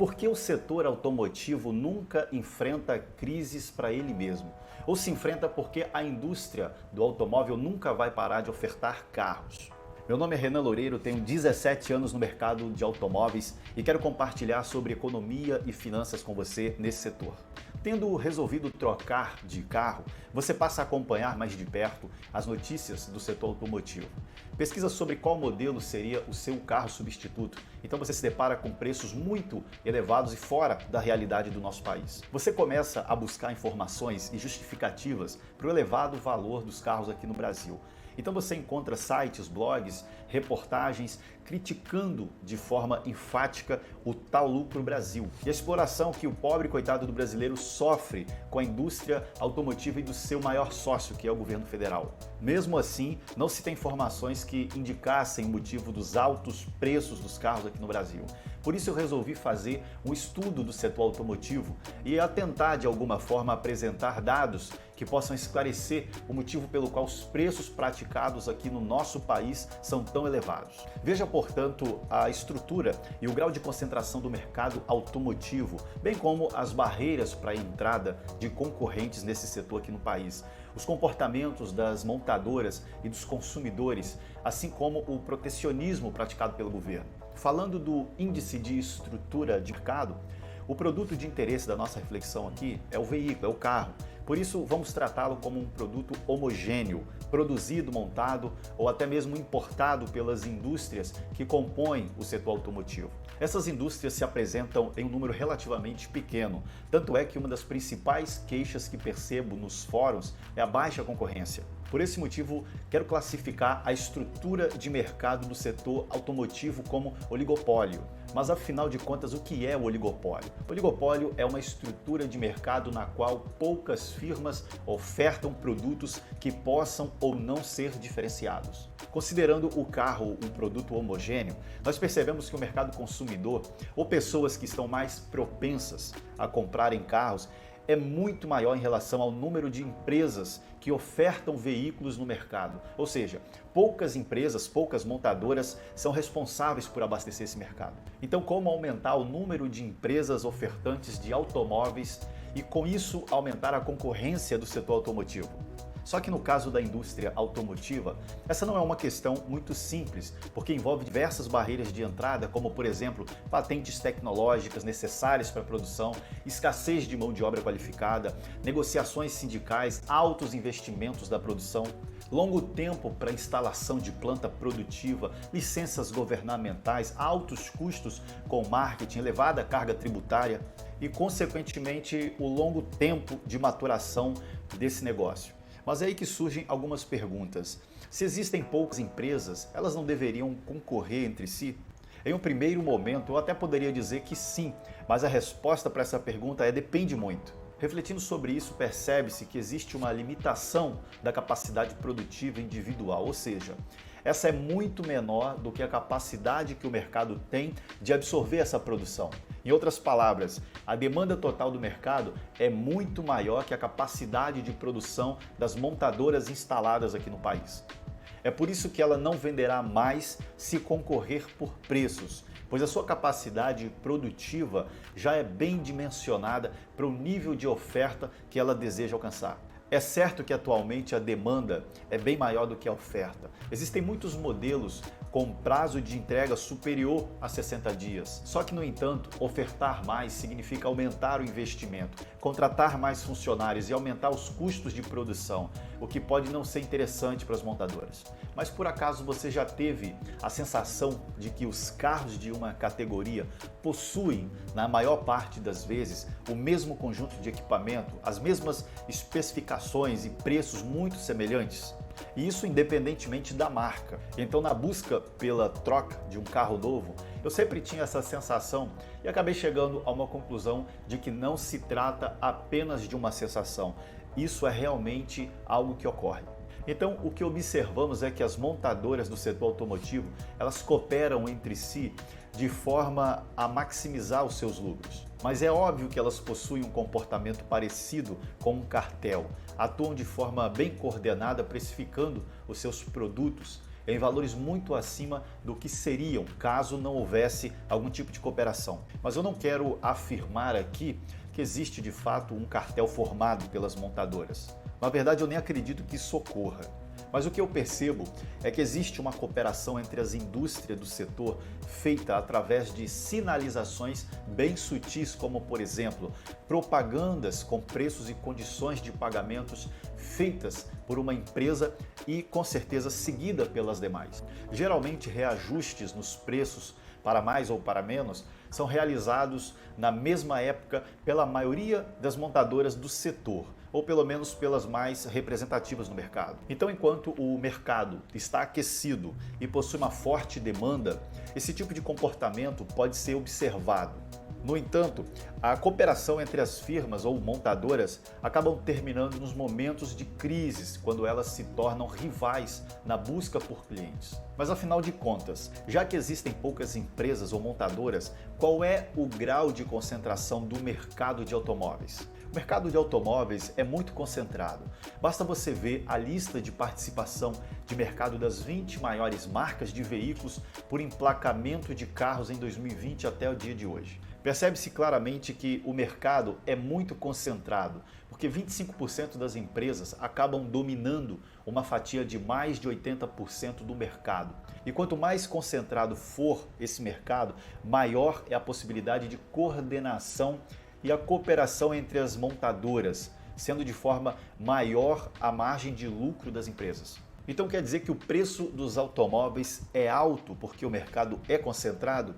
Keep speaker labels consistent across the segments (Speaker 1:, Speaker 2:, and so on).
Speaker 1: Por que o setor automotivo nunca enfrenta crises para ele mesmo? Ou se enfrenta porque a indústria do automóvel nunca vai parar de ofertar carros? Meu nome é Renan Loureiro, tenho 17 anos no mercado de automóveis e quero compartilhar sobre economia e finanças com você nesse setor. Tendo resolvido trocar de carro, você passa a acompanhar mais de perto as notícias do setor automotivo. Pesquisa sobre qual modelo seria o seu carro substituto, então você se depara com preços muito elevados e fora da realidade do nosso país. Você começa a buscar informações e justificativas para o elevado valor dos carros aqui no Brasil. Então você encontra sites, blogs, reportagens criticando de forma enfática o tal lucro Brasil e a exploração que o pobre coitado do brasileiro sofre com a indústria automotiva e do seu maior sócio, que é o governo federal. Mesmo assim, não se tem informações que indicassem o motivo dos altos preços dos carros aqui no Brasil. Por isso eu resolvi fazer um estudo do setor automotivo e tentar de alguma forma apresentar dados que possam esclarecer o motivo pelo qual os preços praticados aqui no nosso país são tão elevados. Veja, portanto, a estrutura e o grau de concentração do mercado automotivo, bem como as barreiras para a entrada de concorrentes nesse setor aqui no país, os comportamentos das montadoras e dos consumidores, assim como o protecionismo praticado pelo governo. Falando do índice de estrutura de mercado, o produto de interesse da nossa reflexão aqui é o veículo, é o carro. Por isso, vamos tratá-lo como um produto homogêneo, produzido, montado ou até mesmo importado pelas indústrias que compõem o setor automotivo. Essas indústrias se apresentam em um número relativamente pequeno, tanto é que uma das principais queixas que percebo nos fóruns é a baixa concorrência. Por esse motivo, quero classificar a estrutura de mercado do setor automotivo como oligopólio. Mas afinal de contas, o que é o oligopólio? O oligopólio é uma estrutura de mercado na qual poucas firmas ofertam produtos que possam ou não ser diferenciados. Considerando o carro um produto homogêneo, nós percebemos que o mercado consumidor, ou pessoas que estão mais propensas a comprarem carros, é muito maior em relação ao número de empresas que ofertam veículos no mercado. Ou seja, poucas empresas, poucas montadoras são responsáveis por abastecer esse mercado. Então, como aumentar o número de empresas ofertantes de automóveis e, com isso, aumentar a concorrência do setor automotivo? Só que no caso da indústria automotiva, essa não é uma questão muito simples, porque envolve diversas barreiras de entrada, como por exemplo, patentes tecnológicas necessárias para a produção, escassez de mão de obra qualificada, negociações sindicais, altos investimentos da produção, longo tempo para instalação de planta produtiva, licenças governamentais, altos custos com marketing, elevada carga tributária e, consequentemente, o longo tempo de maturação desse negócio. Mas é aí que surgem algumas perguntas. Se existem poucas empresas, elas não deveriam concorrer entre si? Em um primeiro momento, eu até poderia dizer que sim, mas a resposta para essa pergunta é depende muito. Refletindo sobre isso, percebe-se que existe uma limitação da capacidade produtiva individual, ou seja, essa é muito menor do que a capacidade que o mercado tem de absorver essa produção. Em outras palavras, a demanda total do mercado é muito maior que a capacidade de produção das montadoras instaladas aqui no país. É por isso que ela não venderá mais se concorrer por preços, pois a sua capacidade produtiva já é bem dimensionada para o nível de oferta que ela deseja alcançar. É certo que atualmente a demanda é bem maior do que a oferta. Existem muitos modelos com prazo de entrega superior a 60 dias. Só que, no entanto, ofertar mais significa aumentar o investimento, contratar mais funcionários e aumentar os custos de produção, o que pode não ser interessante para as montadoras. Mas por acaso você já teve a sensação de que os carros de uma categoria possuem, na maior parte das vezes, o mesmo conjunto de equipamento, as mesmas especificações e preços muito semelhantes? E isso independentemente da marca. Então, na busca pela troca de um carro novo, eu sempre tinha essa sensação e acabei chegando a uma conclusão de que não se trata apenas de uma sensação. Isso é realmente algo que ocorre. Então, o que observamos é que as montadoras do setor automotivo, elas cooperam entre si de forma a maximizar os seus lucros. Mas é óbvio que elas possuem um comportamento parecido com um cartel, atuam de forma bem coordenada, precificando os seus produtos em valores muito acima do que seriam caso não houvesse algum tipo de cooperação. Mas eu não quero afirmar aqui que existe de fato um cartel formado pelas montadoras. Na verdade, eu nem acredito que isso ocorra. Mas o que eu percebo é que existe uma cooperação entre as indústrias do setor feita através de sinalizações bem sutis, como, por exemplo, propagandas com preços e condições de pagamentos feitas por uma empresa e, com certeza, seguida pelas demais. Geralmente, reajustes nos preços para mais ou para menos são realizados na mesma época pela maioria das montadoras do setor, ou pelo menos pelas mais representativas no mercado. Então, enquanto o mercado está aquecido e possui uma forte demanda, esse tipo de comportamento pode ser observado. No entanto, a cooperação entre as firmas ou montadoras acabam terminando nos momentos de crises, quando elas se tornam rivais na busca por clientes. Mas afinal de contas, já que existem poucas empresas ou montadoras, qual é o grau de concentração do mercado de automóveis? O mercado de automóveis é muito concentrado. Basta você ver a lista de participação de mercado das 20 maiores marcas de veículos por emplacamento de carros em 2020 até o dia de hoje. Percebe-se claramente que o mercado é muito concentrado, porque 25% das empresas acabam dominando uma fatia de mais de 80% do mercado. E quanto mais concentrado for esse mercado, maior é a possibilidade de coordenação e a cooperação entre as montadoras, sendo de forma maior a margem de lucro das empresas. Então quer dizer que o preço dos automóveis é alto porque o mercado é concentrado?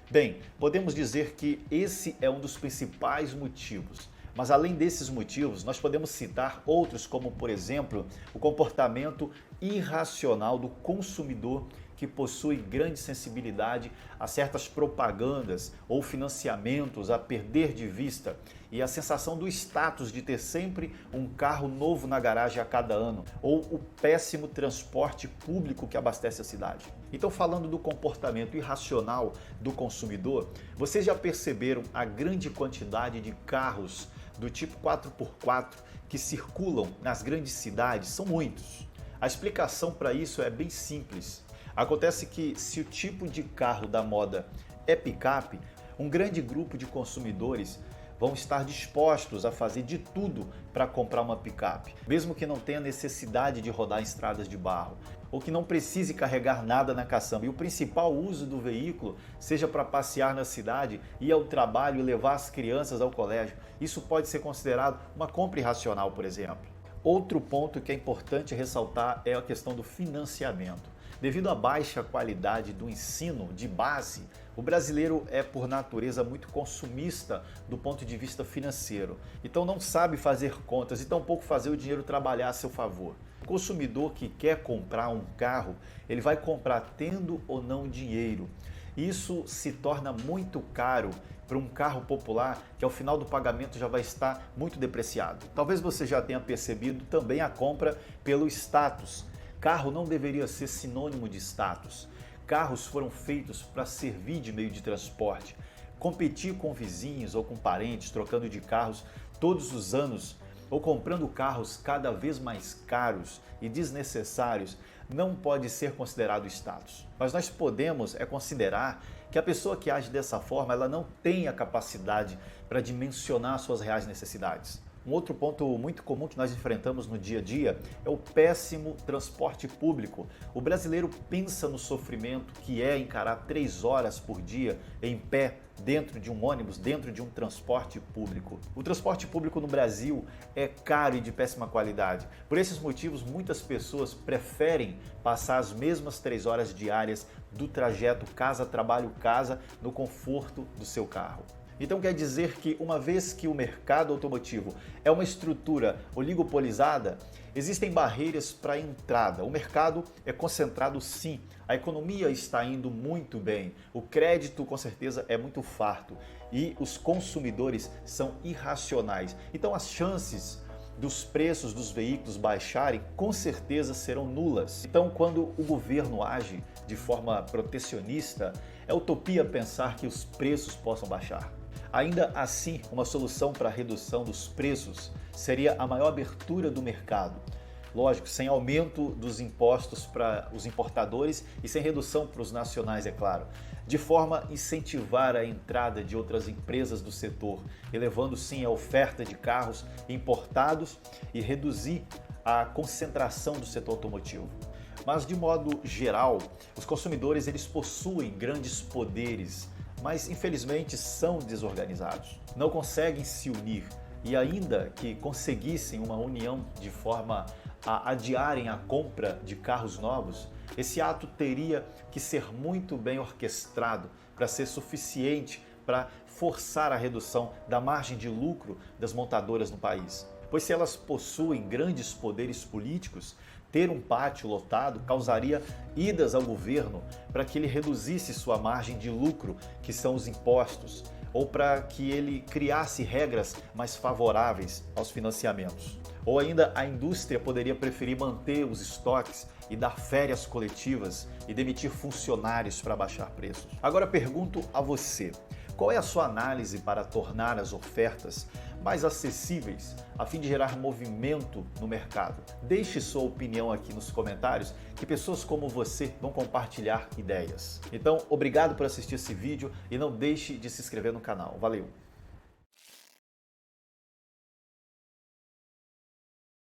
Speaker 1: Bem, podemos dizer que esse é um dos principais motivos. Mas além desses motivos, nós podemos citar outros, como por exemplo, o comportamento irracional do consumidor que possui grande sensibilidade a certas propagandas ou financiamentos a perder de vista e a sensação do status de ter sempre um carro novo na garagem a cada ano ou o péssimo transporte público que abastece a cidade. Então, falando do comportamento irracional do consumidor, vocês já perceberam a grande quantidade de carros do tipo 4x4 que circulam nas grandes cidades? São muitos. A explicação para isso é bem simples. Acontece que se o tipo de carro da moda é picape, um grande grupo de consumidores vão estar dispostos a fazer de tudo para comprar uma picape, mesmo que não tenha necessidade de rodar em estradas de barro, ou que não precise carregar nada na caçamba e o principal uso do veículo seja para passear na cidade, ir ao trabalho e levar as crianças ao colégio. Isso pode ser considerado uma compra irracional, por exemplo. Outro ponto que é importante ressaltar é a questão do financiamento. Devido à baixa qualidade do ensino de base, o brasileiro é, por natureza, muito consumista do ponto de vista financeiro. Então não sabe fazer contas e tampouco fazer o dinheiro trabalhar a seu favor. O consumidor que quer comprar um carro, ele vai comprar tendo ou não dinheiro. Isso se torna muito caro para um carro popular que ao final do pagamento já vai estar muito depreciado. Talvez você já tenha percebido também a compra pelo status. Carro não deveria ser sinônimo de status. Carros foram feitos para servir de meio de transporte. Competir com vizinhos ou com parentes, trocando de carros todos os anos, ou comprando carros cada vez mais caros e desnecessários, não pode ser considerado status. Mas nós podemos considerar que a pessoa que age dessa forma, ela não tem a capacidade para dimensionar suas reais necessidades. Um outro ponto muito comum que nós enfrentamos no dia a dia é o péssimo transporte público. O brasileiro pensa no sofrimento que é encarar 3 horas por dia em pé dentro de um ônibus, dentro de um transporte público. O transporte público no Brasil é caro e de péssima qualidade. Por esses motivos, muitas pessoas preferem passar as mesmas 3 horas diárias do trajeto casa-trabalho-casa no conforto do seu carro. Então quer dizer que uma vez que o mercado automotivo é uma estrutura oligopolizada, existem barreiras para a entrada. O mercado é concentrado sim, a economia está indo muito bem, o crédito com certeza é muito farto e os consumidores são irracionais. Então as chances dos preços dos veículos baixarem com certeza serão nulas. Então quando o governo age de forma protecionista, é utopia pensar que os preços possam baixar. Ainda assim, uma solução para a redução dos preços seria a maior abertura do mercado. Lógico, sem aumento dos impostos para os importadores e sem redução para os nacionais, é claro, de forma a incentivar a entrada de outras empresas do setor, elevando sim a oferta de carros importados e reduzir a concentração do setor automotivo. Mas de modo geral, os consumidores eles possuem grandes poderes, mas infelizmente são desorganizados. Não conseguem se unir e ainda que conseguissem uma união de forma a adiarem a compra de carros novos, esse ato teria que ser muito bem orquestrado para ser suficiente para forçar a redução da margem de lucro das montadoras no país. Pois se elas possuem grandes poderes políticos, ter um pátio lotado causaria idas ao governo para que ele reduzisse sua margem de lucro, que são os impostos, ou para que ele criasse regras mais favoráveis aos financiamentos. Ou ainda a indústria poderia preferir manter os estoques e dar férias coletivas e demitir funcionários para baixar preços. Agora pergunto a você, qual é a sua análise para tornar as ofertas mais acessíveis a fim de gerar movimento no mercado? Deixe sua opinião aqui nos comentários que pessoas como você vão compartilhar ideias. Então, obrigado por assistir esse vídeo e não deixe de se inscrever no canal. Valeu!